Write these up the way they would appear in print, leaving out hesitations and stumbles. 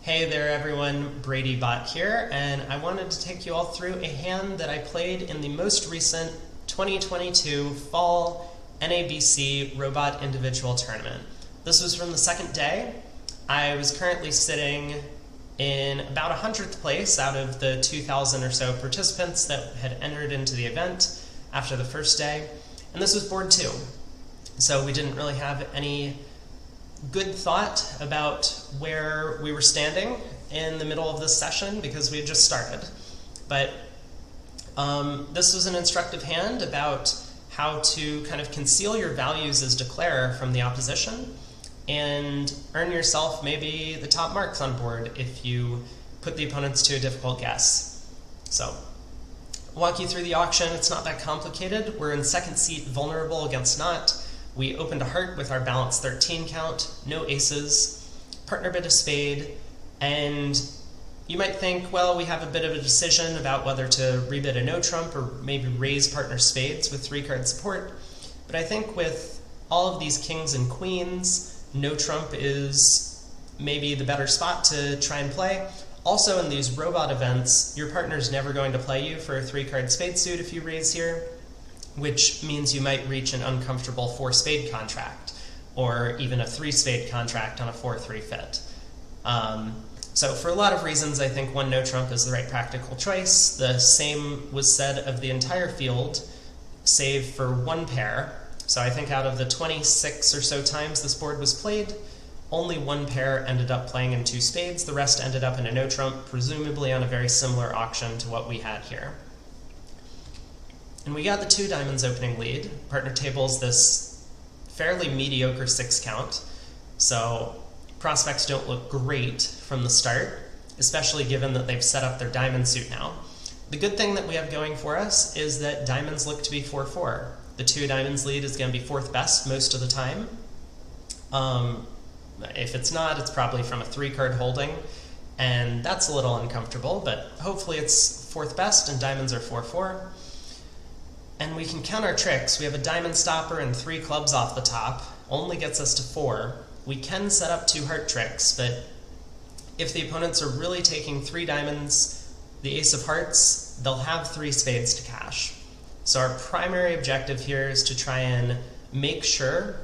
Hey there everyone, Brady Bot here, and I wanted to take you all through a hand that I played in the most recent 2022 Fall NABC Robot Individual Tournament. This was from the second day. I was currently sitting in about 100th place out of the 2,000 or so participants that had entered into the event after the first day, and this was board 2. So we didn't really have any good thought about where we were standing in the middle of this session because we had just started. But this was an instructive hand about how to kind of conceal your values as declarer from the opposition and earn yourself maybe the top marks on board if you put the opponents to a difficult guess. So I'll walk you through the auction. It's not that complicated. We're in second seat, vulnerable against not. We opened a heart with our balance 13 count, no aces, partner bid a spade, and you might think, well, we have a bit of a decision about whether to rebid a no trump or maybe raise partner spades with 3-card support. But I think with all of these kings and queens, no trump is maybe the better spot to try and play. Also in these robot events, your partner's never going to play you for a 3-card spade suit if you raise here, which means you might reach an uncomfortable 4-spade contract, or even a 3-spade contract on a 4-3 fit. So for a lot of reasons, I think one no trump is the right practical choice. The same was said of the entire field, save for one pair. So I think out of the 26 or so times this board was played, only one pair ended up playing in 2 spades. The rest ended up in a no trump, presumably on a very similar auction to what we had here. And we got the 2 diamonds opening lead. Partner tables this fairly mediocre 6 count, so prospects don't look great from the start, especially given that they've set up their diamond suit now. The good thing that we have going for us is that diamonds look to be 4-4. The 2 diamonds lead is going to be 4th best most of the time. If it's not, it's probably from a 3-card holding, and that's a little uncomfortable, but hopefully it's 4th best and diamonds are 4-4. And we can count our tricks. We have a diamond stopper and 3 clubs off the top, only gets us to 4. We can set up 2 heart tricks, but if the opponents are really taking 3 diamonds, the ace of hearts, they'll have 3 spades to cash. So our primary objective here is to try and make sure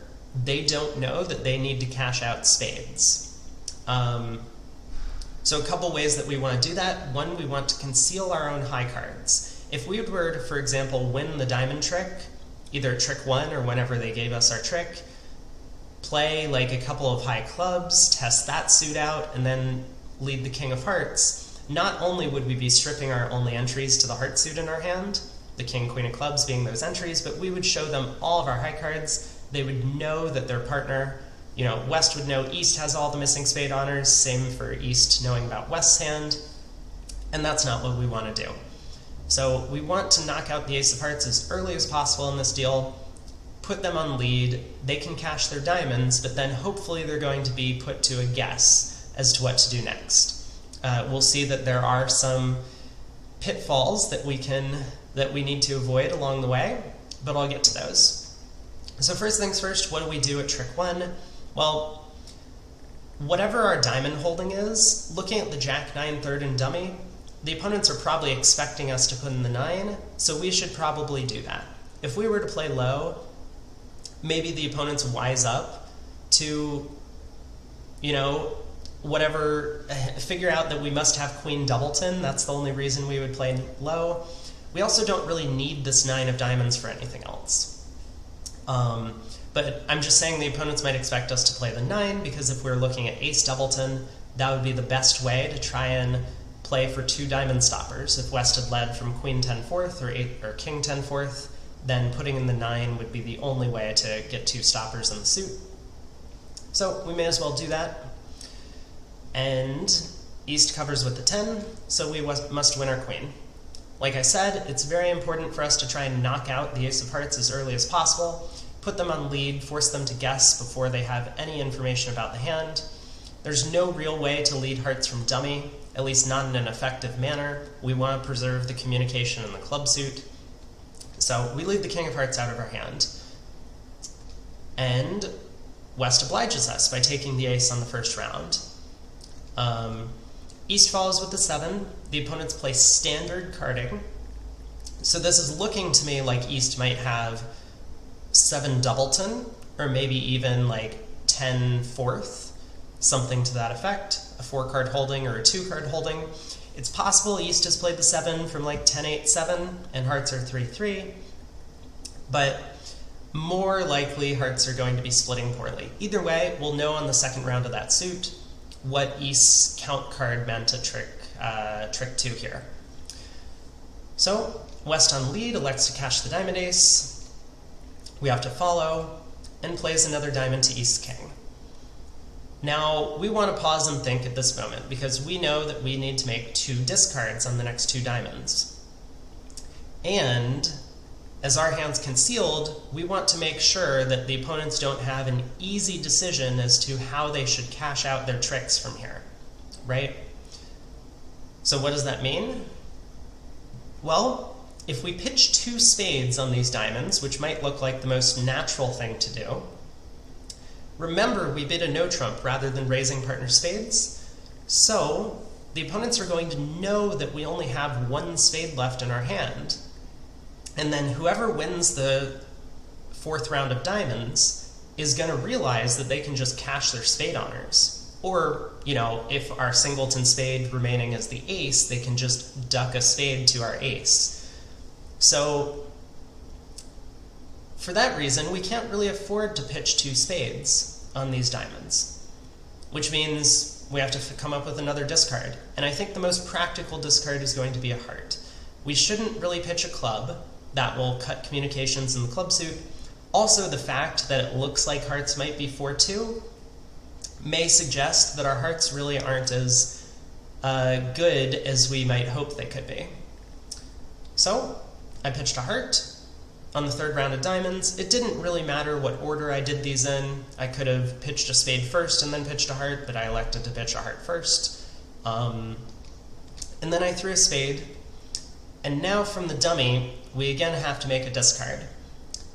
they don't know that they need to cash out spades. So a couple ways that we want to do that. One, we want to conceal our own high cards. If we were to, for example, win the diamond trick, either trick 1 or whenever they gave us our trick, play like a couple of high clubs, test that suit out, and then lead the king of hearts, not only would we be stripping our only entries to the heart suit in our hand, the king, queen of clubs being those entries, but we would show them all of our high cards. They would know that their partner, West would know East has all the missing spade honors, same for East knowing about West's hand, and that's not what we want to do. So we want to knock out the ace of hearts as early as possible in this deal, put them on lead, they can cash their diamonds, but then hopefully they're going to be put to a guess as to what to do next. We'll see that there are some pitfalls that we need to avoid along the way, but I'll get to those. So first things first, what do we do at trick 1? Well, whatever our diamond holding is, looking at the jack 9 third and dummy, the opponents are probably expecting us to put in the 9, so we should probably do that. If we were to play low, maybe the opponents wise up to, figure out that we must have queen doubleton. That's the only reason we would play low. We also don't really need this 9 of diamonds for anything else. But I'm just saying the opponents might expect us to play the 9 because if we're looking at ace doubleton, that would be the best way to try and play for 2 diamond stoppers. If West had led from queen 10-4 or king 10-4, then putting in the 9 would be the only way to get 2 stoppers in the suit. So we may as well do that. And East covers with the 10, so we must win our queen. Like I said, it's very important for us to try and knock out the ace of hearts as early as possible, put them on lead, force them to guess before they have any information about the hand. There's no real way to lead hearts from dummy, at least not in an effective manner. We want to preserve the communication in the club suit. So we leave the king of hearts out of our hand. And West obliges us by taking the ace on the first round. East follows with the 7. The opponents play standard carding. So this is looking to me like East might have 7 doubleton, or maybe even like 10 fourth, something to that effect, a 4-card holding or a 2-card holding. It's possible East has played the 7 from like 10-8-7 and hearts are 3-3, but more likely hearts are going to be splitting poorly. Either way, we'll know on the second round of that suit what East's count card meant to trick 2 here. So West on lead elects to cash the diamond ace. We have to follow, and plays another diamond to East king. Now, we want to pause and think at this moment, because we know that we need to make 2 discards on the next 2 diamonds. And as our hand's concealed, we want to make sure that the opponents don't have an easy decision as to how they should cash out their tricks from here, right? So what does that mean? Well, if we pitch 2 spades on these diamonds, which might look like the most natural thing to do, remember we bid a no trump rather than raising partner spades, so the opponents are going to know that we only have 1 spade left in our hand, and then whoever wins the 4th round of diamonds is going to realize that they can just cash their spade honors. Or, you know, if our singleton spade remaining as the ace, they can just duck a spade to our ace. So, for that reason, we can't really afford to pitch 2 spades on these diamonds, which means we have to come up with another discard. And I think the most practical discard is going to be a heart. We shouldn't really pitch a club. That will cut communications in the club suit. Also, the fact that it looks like hearts might be 4-2 may suggest that our hearts really aren't as good as we might hope they could be. So, I pitched a heart on the 3rd round of diamonds. It didn't really matter what order I did these in. I could have pitched a spade first and then pitched a heart, but I elected to pitch a heart first. And then I threw a spade. And now from the dummy, we again have to make a discard.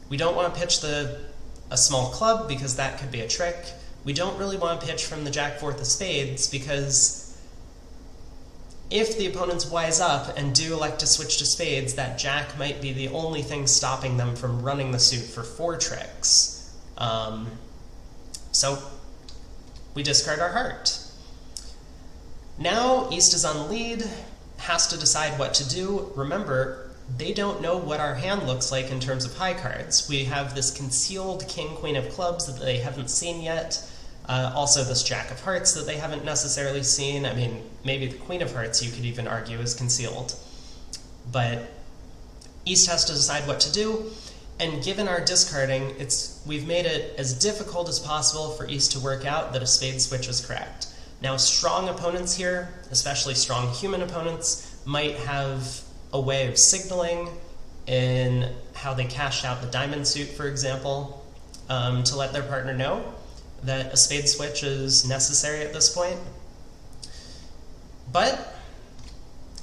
We don't want to pitch a small club because that could be a trick. We don't really want to pitch from the Jack-4 of spades because if the opponents wise up and do elect to switch to spades, that Jack might be the only thing stopping them from running the suit for 4 tricks. So we discard our heart. Now East is on lead, has to decide what to do. Remember, they don't know what our hand looks like in terms of high cards. We have this concealed king, queen of clubs that they haven't seen yet. Also this jack of hearts that they haven't necessarily seen. I mean, maybe the queen of hearts you could even argue is concealed. But East has to decide what to do, and given our discarding, we've made it as difficult as possible for East to work out that a spade switch is correct. Now, strong opponents here, especially strong human opponents, might have a way of signaling in how they cashed out the diamond suit, for example, to let their partner know that a spade switch is necessary at this point. But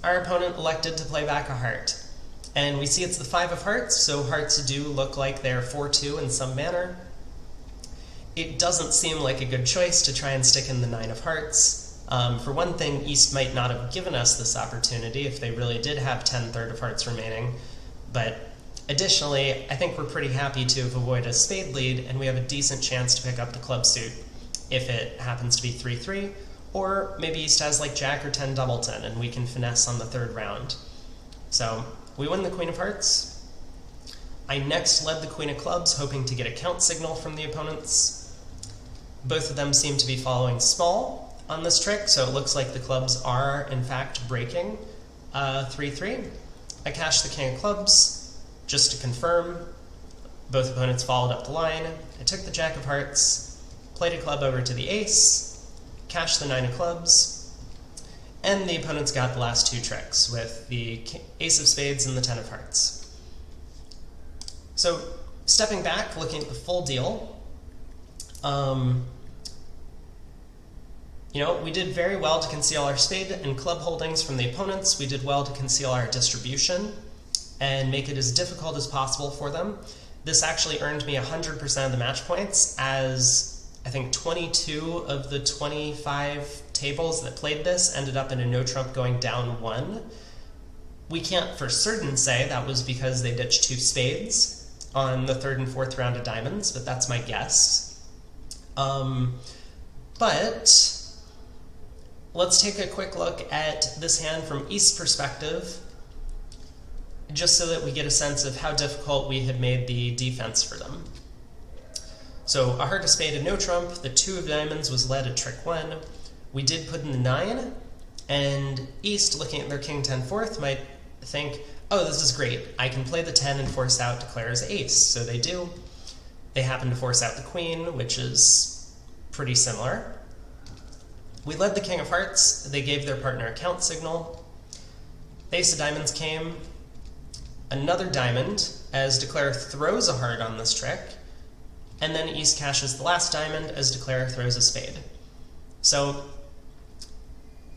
our opponent elected to play back a heart. And we see it's the 5 of hearts, so hearts do look like they're 4-2 in some manner. It doesn't seem like a good choice to try and stick in the 9 of hearts. For one thing, East might not have given us this opportunity if they really did have 10/3 of hearts remaining. But additionally, I think we're pretty happy to have avoided a spade lead, and we have a decent chance to pick up the club suit if it happens to be 3-3, or maybe East has like Jack or 10 doubleton, and we can finesse on the 3rd round. So we win the queen of hearts. I next led the queen of clubs, hoping to get a count signal from the opponents. Both of them seem to be following small on this trick, so it looks like the clubs are, in fact, breaking 3-3. I cashed the king of clubs. Just to confirm, both opponents followed up the line. I took the jack of hearts, played a club over to the ace, cashed the 9 of clubs, and the opponents got the last 2 tricks with the ace of spades and the 10 of hearts. So, stepping back, looking at the full deal, we did very well to conceal our spade and club holdings from the opponents. We did well to conceal our distribution and make it as difficult as possible for them. This actually earned me 100% of the match points, as I think 22 of the 25 tables that played this ended up in a no trump going down 1. We can't for certain say that was because they ditched 2 spades on the 3rd and 4th round of diamonds, but that's my guess. But let's take a quick look at this hand from East's perspective, just so that we get a sense of how difficult we had made the defense for them. So a heart, a spade, and no trump. The 2 of diamonds was led at trick 1. We did put in the 9, and East, looking at their king 10 4th, might think, oh, this is great. I can play the 10 and force out declare's ace. So they do. They happen to force out the queen, which is pretty similar. We led the king of hearts. They gave their partner a count signal. The ace of diamonds came. Another diamond, as declare throws a heart on this trick, and then East cashes the last diamond as declare throws a spade. So,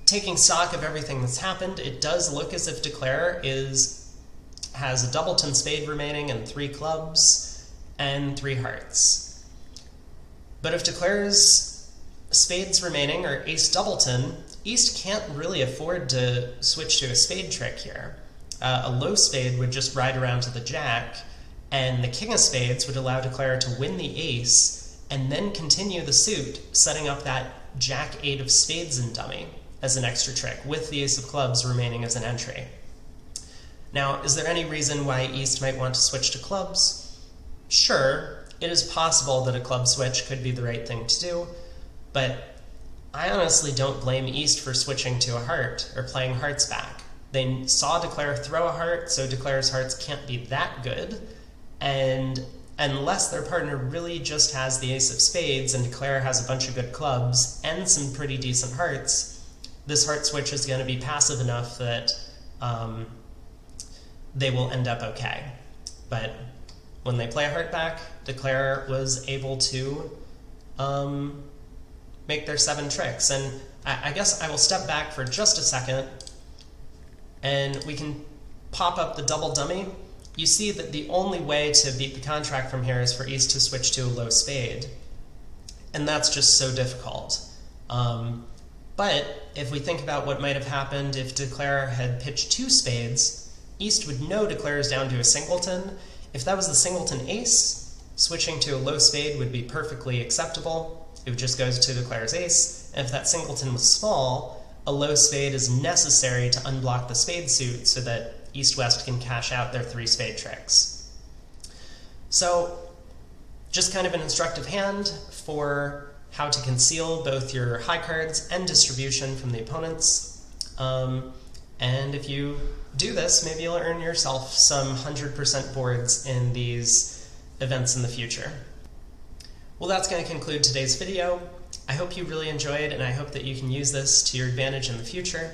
taking stock of everything that's happened, it does look as if declare has a doubleton spade remaining and 3 clubs and 3 hearts. But if declare's spades remaining are ace doubleton, East can't really afford to switch to a spade trick here. A low spade would just ride around to the jack, and the king of spades would allow declare to win the ace and then continue the suit, setting up that jack 8 of spades in dummy as an extra trick, with the ace of clubs remaining as an entry. Now, is there any reason why East might want to switch to clubs? Sure, it is possible that a club switch could be the right thing to do, but I honestly don't blame East for switching to a heart or playing hearts back. They saw declare throw a heart, so declare's hearts can't be that good, and unless their partner really just has the ace of spades and declare has a bunch of good clubs and some pretty decent hearts, this heart switch is going to be passive enough that they will end up okay. But when they play a heart back, declare was able to make their 7 tricks. And I guess I will step back for just a second, and we can pop up the double dummy. You see that the only way to beat the contract from here is for East to switch to a low spade, and that's just so difficult. But if we think about what might have happened if declare had pitched 2 spades, East would know declare is down to a singleton. If that was the singleton ace, switching to a low spade would be perfectly acceptable. It just goes to declare's ace, and if that singleton was small, a low spade is necessary to unblock the spade suit so that East-West can cash out their 3 spade tricks. So, just kind of an instructive hand for how to conceal both your high cards and distribution from the opponents. And if you do this, maybe you'll earn yourself some 100% boards in these events in the future. Well, that's going to conclude today's video. I hope you really enjoyed, and I hope that you can use this to your advantage in the future.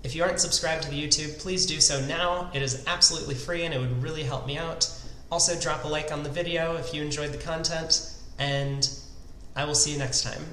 If you aren't subscribed to the YouTube, please do so now. It is absolutely free, and it would really help me out. Also, drop a like on the video if you enjoyed the content, and I will see you next time.